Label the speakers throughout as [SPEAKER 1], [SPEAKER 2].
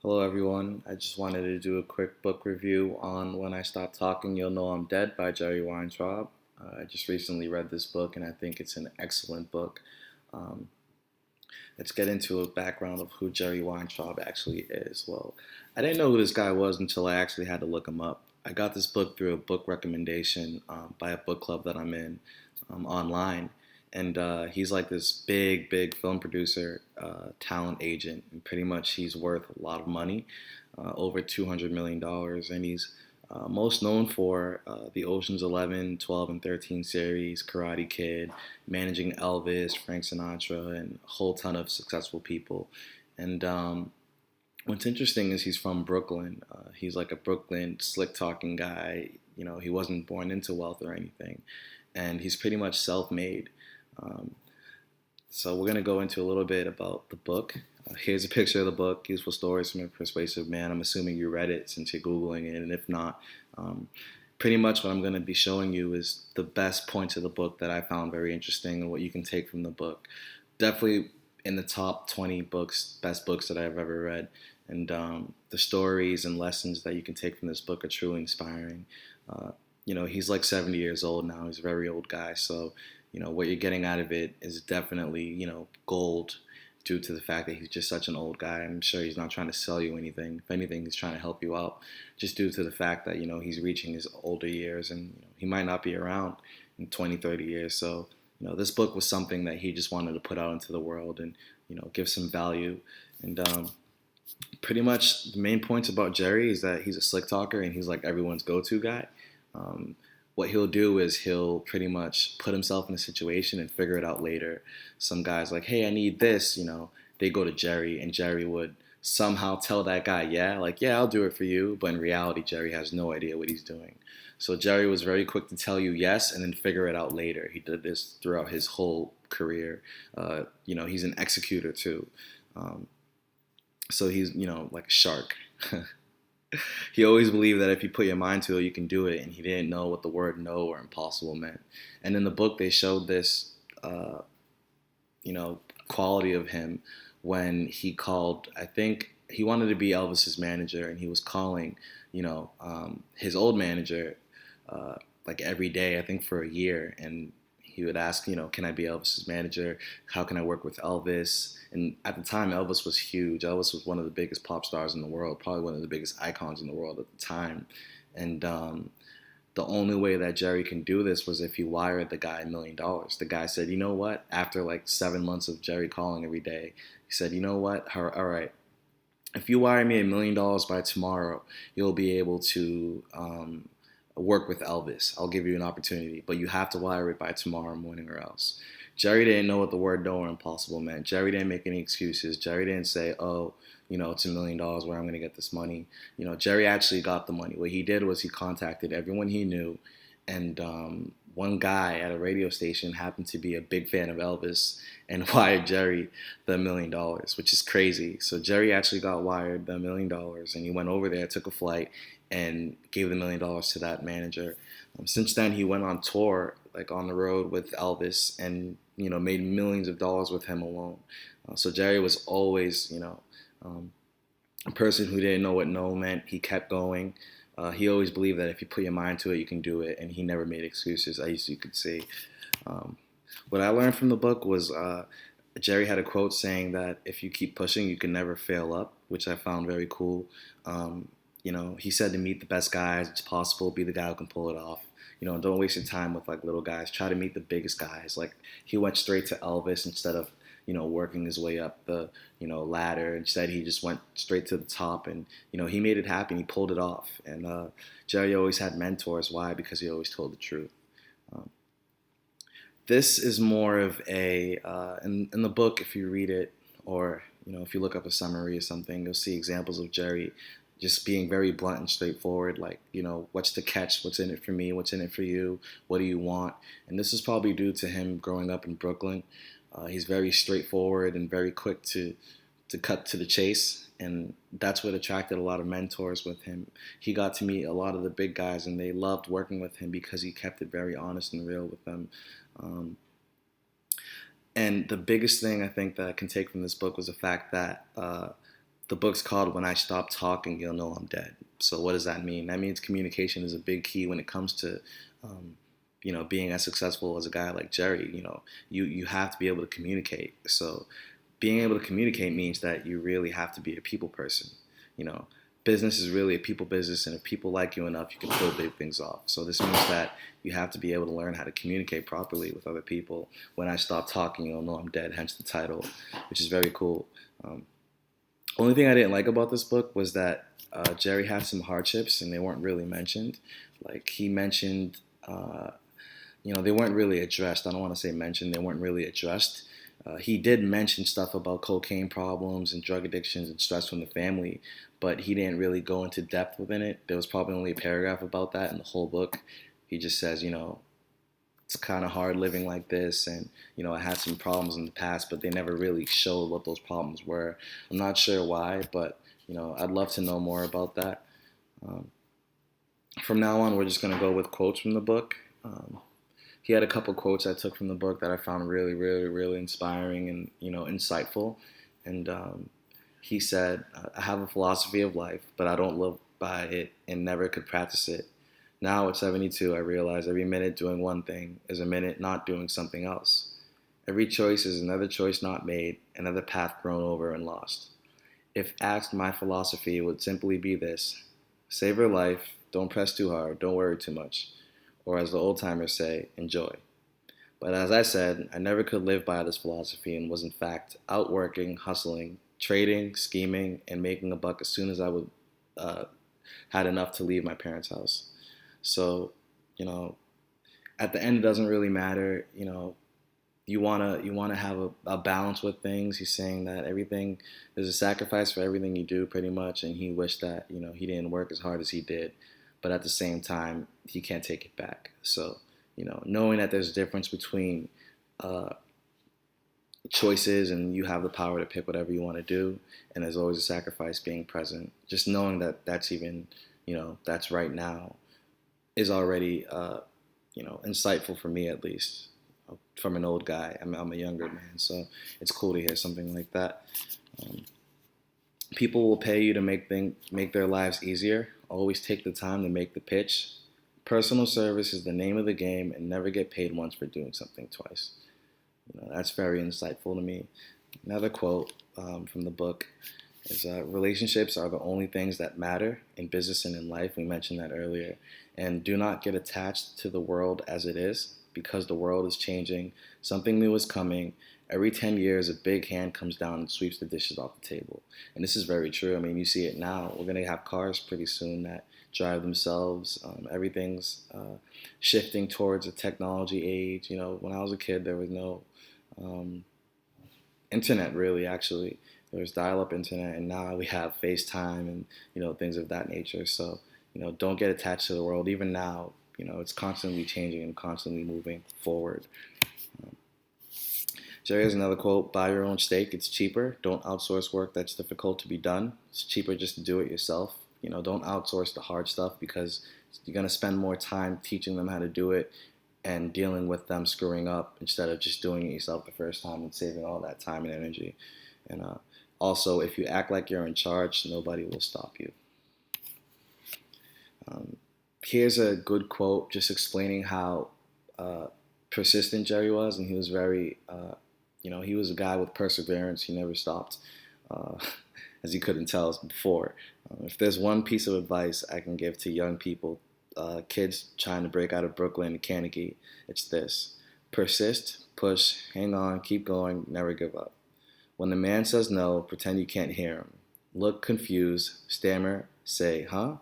[SPEAKER 1] Hello, everyone. I just wanted to do a quick book review on When I Stop Talking, You'll Know I'm Dead by Jerry Weintraub. I just recently read this book and I think it's an excellent book. Um, let's get into a background of who Jerry Weintraub actually is. Well, I didn't know who this guy was until I actually had to look him up. I got this book through a book recommendation by a book club that I'm in online. And he's like this big film producer, talent agent, and pretty much he's worth a lot of money, over $200 million, and he's most known for the Ocean's 11, 12, and 13 series, Karate Kid, managing Elvis, Frank Sinatra, and a whole ton of successful people. And what's interesting is he's from Brooklyn. He's like a Brooklyn slick talking guy. You know, he wasn't born into wealth or anything, and he's pretty much self-made. Um, so we're gonna go into a little bit about the book. Here's a picture of the book, Useful Stories from a Persuasive Man. I'm assuming you read it since you're Googling it, and if not, um, pretty much what I'm gonna be showing you is the best points of the book that I found very interesting and what you can take from the book. Definitely in the top 20 best books that I've ever read. And the stories and lessons that you can take from this book are truly inspiring. Uh, he's like 70 years old now. He's a very old guy. So, what you're getting out of it is definitely, gold due to the fact that he's just such an old guy. I'm sure he's not trying to sell you anything. If anything, he's trying to help you out just due to the fact that, he's reaching his older years and he might not be around in 20, 30 years. So, this book was something that he just wanted to put out into the world and, give some value. And pretty much the main points about Jerry is that he's a slick talker and he's like everyone's go-to guy. Um, what he'll do is he'll pretty much put himself in a situation and figure it out later. Some guys like, hey, I need this, they go to Jerry and Jerry would somehow tell that guy, yeah, like, yeah, I'll do it for you. But in reality, Jerry has no idea what he's doing. So Jerry was very quick to tell you yes and then figure it out later. He did this throughout his whole career. He's an executor too. Um, so he's, like a shark. He always believed that if you put your mind to it, you can do it, and he didn't know what the word no or impossible meant. And in the book, they showed this, uh, you know, quality of him when he called. I think he wanted to be Elvis's manager, and he was calling, his old manager, uh, like every day. I think for a year, and he would ask, can I be Elvis's manager? How can I work with Elvis? And at the time, Elvis was huge. Elvis was one of the biggest pop stars in the world, probably one of the biggest icons in the world at the time. And the only way that Jerry can do this was if he wired the guy $1 million. The guy said, you know what? After like 7 months of Jerry calling every day, he said, you know what? All right. If you wire me $1 million by tomorrow, you'll be able to work with Elvis. I'll give you an opportunity, but you have to wire it by tomorrow morning or else. Jerry didn't know what the word no or impossible meant. Jerry didn't make any excuses. Jerry didn't say, oh, it's $1 million where I'm going to get this money. Jerry actually got the money. What he did was he contacted everyone he knew, and one guy at a radio station happened to be a big fan of Elvis and wired Jerry the $1 million, which is crazy. So Jerry actually got wired the $1 million, and he went over there, took a flight, and gave the $1 million to that manager. Since then, he went on tour, like on the road with Elvis, and made millions of dollars with him alone. So Jerry was always, um, a person who didn't know what no meant. He kept going. He always believed that if you put your mind to it, you can do it, and he never made excuses, as you could see. Um, what I learned from the book was Jerry had a quote saying that if you keep pushing, you can never fail up, which I found very cool. He said to meet the best guys, it's possible, be the guy who can pull it off. Don't waste your time with like little guys. Try to meet the biggest guys. Like he went straight to Elvis instead of working his way up the ladder. Instead, he just went straight to the top, and he made it happen. He pulled it off. And Jerry always had mentors. Why? Because he always told the truth. Um, this is more of a in the book. If you read it, or if you look up a summary or something, you'll see examples of Jerry just being very blunt and straightforward, like, what's the catch? What's in it for me? What's in it for you? What do you want? And this is probably due to him growing up in Brooklyn. He's very straightforward and very quick to cut to the chase, and that's what attracted a lot of mentors with him. He got to meet a lot of the big guys, and they loved working with him because he kept it very honest and real with them. Um, and the biggest thing I think that I can take from this book was the fact that The book's called When I Stop Talking, You'll Know I'm Dead. So what does that mean? That means communication is a big key when it comes to, um, being as successful as a guy like Jerry. You have to be able to communicate. So being able to communicate means that you really have to be a people person. You know, business is really a people business, and if people like you enough, you can pull big things off. So this means that you have to be able to learn how to communicate properly with other people. When I stop talking, you'll know I'm dead. Hence the title, which is very cool. Um, Only thing I didn't like about this book was that Jerry had some hardships, and they weren't really mentioned. Like he mentioned, they weren't really addressed. I don't want to say mentioned; they weren't really addressed. He did mention stuff about cocaine problems and drug addictions and stress from the family, but he didn't really go into depth within it. There was probably only a paragraph about that in the whole book. He just says, it's kind of hard living like this, and I had some problems in the past, but they never really showed what those problems were. I'm not sure why, but I'd love to know more about that. um, from now on, we're just going to go with quotes from the book. He had a couple quotes I took from the book that I found really, really, really inspiring and insightful. And he said, "I have a philosophy of life, but I don't live by it and never could practice it. Now at 72, I realize every minute doing one thing is a minute not doing something else. Every choice is another choice not made, another path grown over and lost. If asked, my philosophy would simply be this: savor life, don't press too hard, don't worry too much. Or as the old timers say, enjoy." But as I said, I never could live by this philosophy and was in fact out working, hustling, trading, scheming, and making a buck as soon as I would had enough to leave my parents' house. So, you know, at the end, it doesn't really matter. You wanna have a balance with things. He's saying that everything there's a sacrifice for everything you do, pretty much, and he wished that he didn't work as hard as he did, but at the same time, he can't take it back. So, knowing that there's a difference between uh, choices and you have the power to pick whatever you want to do, and there's always a sacrifice being present. Just knowing that that's even that's right now is already insightful for me, at least from an old guy. I'm a younger man, so it's cool to hear something like that. Um, People will pay you to make their lives easier. Always take the time to make the pitch. Personal service is the name of the game, and never get paid once for doing something twice. That's very insightful to me. Another quote from the book is relationships are the only things that matter in business and in life. We mentioned that earlier. And do not get attached to the world as it is, because the world is changing. Something new is coming. Every 10 years, a big hand comes down and sweeps the dishes off the table. And this is very true. I mean, you see it now. We're going to have cars pretty soon that drive themselves. Everything's shifting towards a technology age. When I was a kid, there was no internet, really, actually. There was dial-up internet, and now we have FaceTime and things of that nature. So don't get attached to the world. Even now, it's constantly changing and constantly moving forward. Um, Jerry has another quote: "Buy your own steak. It's cheaper. Don't outsource work that's difficult to be done. It's cheaper just to do it yourself. Don't outsource the hard stuff, because you're gonna spend more time teaching them how to do it and dealing with them screwing up, instead of just doing it yourself the first time and saving all that time and energy. And also, if you act like you're in charge, nobody will stop you." Um, Here's a good quote just explaining how persistent Jerry was, and he was very, he was a guy with perseverance. He never stopped, uh, as you couldn't tell us before. If there's one piece of advice I can give to young people, kids trying to break out of Brooklyn and Carnegie, it's this: persist, push, hang on, keep going, never give up. When the man says no, pretend you can't hear him. Look confused, stammer, say, "Huh?"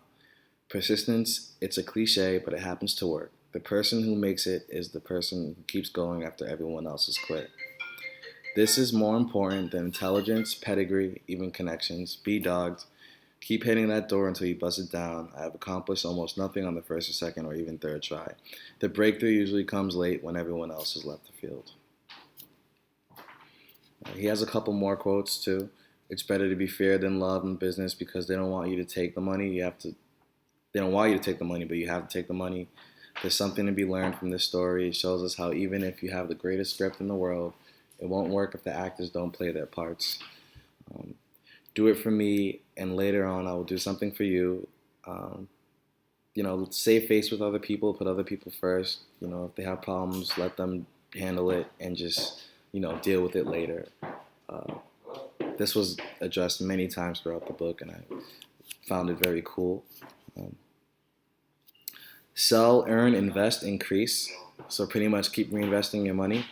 [SPEAKER 1] Persistence, it's a cliche, but it happens to work. The person who makes it is the person who keeps going after everyone else has quit. This is more important than intelligence, pedigree, even connections. Be dogged. Keep hitting that door until you bust it down. I have accomplished almost nothing on the first or second or even third try. The breakthrough usually comes late when everyone else has left the field. He has a couple more quotes too. It's better to be fair than loved in business, because they don't want you to take the money. They don't want you to take the money, but you have to take the money. There's something to be learned from this story. It shows us how even if you have the greatest script in the world, it won't work if the actors don't play their parts. Um, do it for me, and later on I will do something for you. Um, save face with other people, put other people first. If they have problems, let them handle it, and just, deal with it later. Uh, this was addressed many times throughout the book, and I found it very cool. Um, Sell, earn, invest, increase. So pretty much keep reinvesting your money.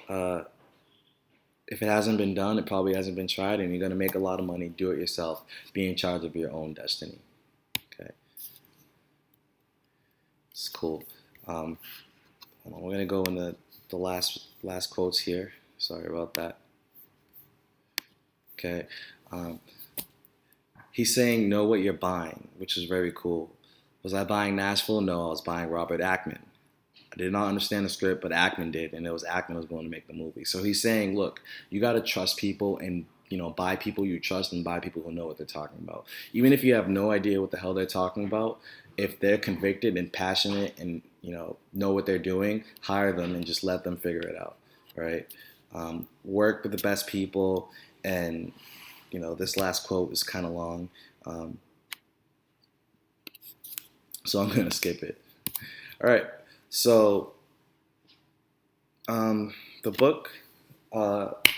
[SPEAKER 1] Uh, if it hasn't been done, it probably hasn't been tried, and you're going to make a lot of money. Do it yourself. Be in charge of your own destiny. Okay, it's cool. Um, Hold on, we're going to go in the last quotes here. Sorry about that. Okay. Um, he's saying, know what you're buying, which is very cool. Was I buying Nashville? No, I was buying Robert Ackman. I did not understand the script, but Ackman did, and it was Ackman was going to make the movie. So he's saying, look, you got to trust people, and buy people you trust, and buy people who know what they're talking about. Even if you have no idea what the hell they're talking about, if they're convicted and passionate and know what they're doing, hire them and just let them figure it out. Right? Work with the best people, and this last quote is kind of long, so I'm gonna skip it. All right. So the book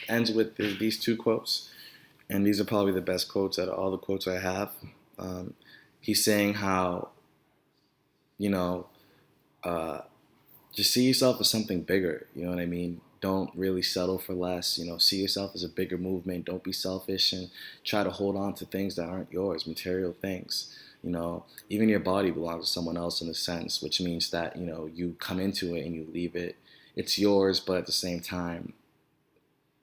[SPEAKER 1] ends with these two quotes, and these are probably the best quotes out of all the quotes I have. He's saying how, you know, uh, just see yourself as something bigger. You know what I mean? Don't really settle for less. See yourself as a bigger movement. Don't be selfish and try to hold on to things that aren't yours, material things. Even your body belongs to someone else in a sense, which means that, you come into it and you leave it. It's yours, but at the same time,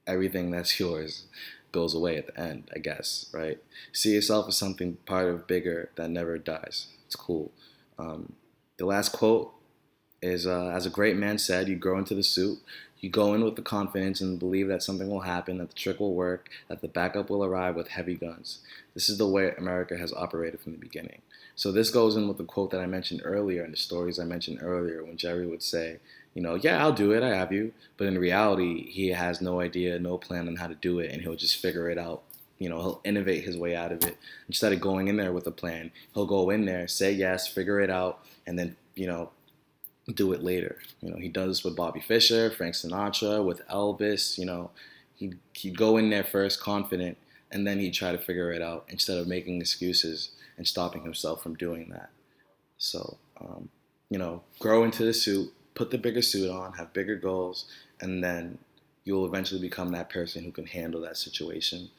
[SPEAKER 1] everything that's yours goes away at the end, I guess, right? See yourself as something part of bigger that never dies. It's cool. The last quote is, as a great man said, you grow into the suit. You go in with the confidence and believe that something will happen, that the trick will work, that the backup will arrive with heavy guns. This is the way America has operated from the beginning. So this goes in with the quote that I mentioned earlier and the stories I mentioned earlier when Jerry would say, yeah, I'll do it, I have you. But in reality, he has no idea, no plan on how to do it, and he'll just figure it out. He'll innovate his way out of it. Instead of going in there with a plan, he'll go in there, say yes, figure it out, and then, do it later. He does this with Bobby Fischer, Frank Sinatra, with Elvis. He'd go in there first confident, and then he'd try to figure it out instead of making excuses and stopping himself from doing that. So, grow into the suit, put the bigger suit on, have bigger goals, and then you'll eventually become that person who can handle that situation.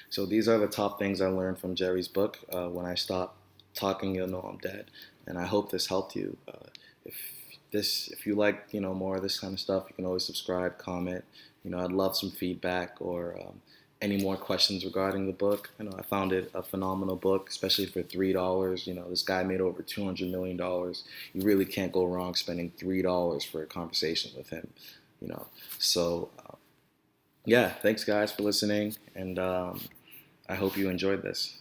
[SPEAKER 1] So these are the top things I learned from Jerry's book. When I stop talking, you'll know I'm dead. And I hope this helped you. If you like more of this kind of stuff, you can always subscribe, comment. I'd love some feedback or any more questions regarding the book. I found it a phenomenal book, especially for $3. This guy made over $200 million. You really can't go wrong spending $3 for a conversation with him. So yeah, thanks guys for listening, and I hope you enjoyed this.